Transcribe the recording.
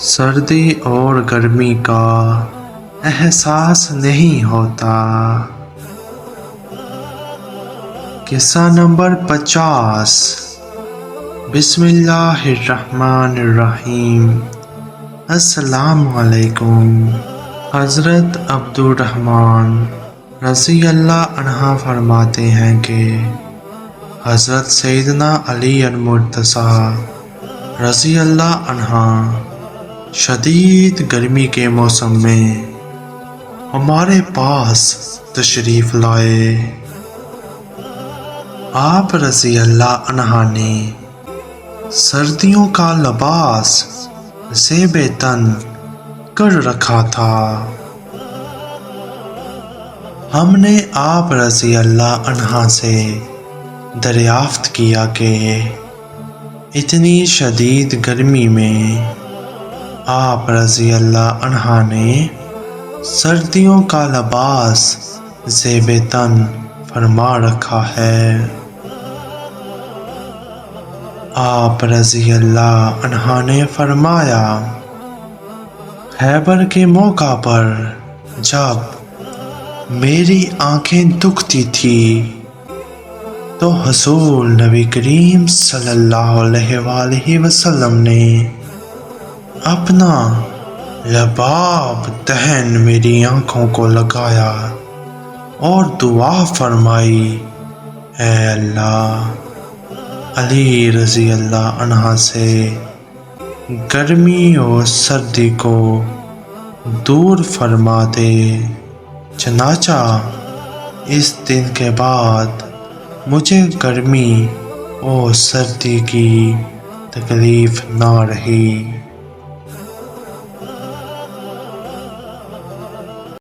سردی اور گرمی کا احساس نہیں ہوتا۔ قصہ نمبر 50۔ بسم اللہ الرحمن الرحیم۔ السلام علیکم۔ حضرت عبد الرحمن رضی اللہ عنہ فرماتے ہیں کہ حضرت سیدنا علی المرتضیٰ رضی اللہ عنہ شدید گرمی کے موسم میں ہمارے پاس تشریف لائے۔ آپ رضی اللہ عنہ نے سردیوں کا لباس زیب تن کر رکھا تھا۔ ہم نے آپ رضی اللہ عنہ سے دریافت کیا کہ اتنی شدید گرمی میں آپ رضی اللہ عنہ نے سردیوں کا لباس زیب تن فرما رکھا ہے۔ آپ رضی اللہ عنہ نے فرمایا، خیبر کے موقع پر جب میری آنکھیں دکھتی تھی تو حضور نبی کریم صلی اللہ علیہ وآلہ وسلم نے اپنا لباب دہن میری آنکھوں کو لگایا اور دعا فرمائی، اے اللہ علی رضی اللہ عنہ سے گرمی اور سردی کو دور فرما دے، چنانچہ اس دن کے بعد مجھے گرمی اور سردی کی تکلیف نہ رہی۔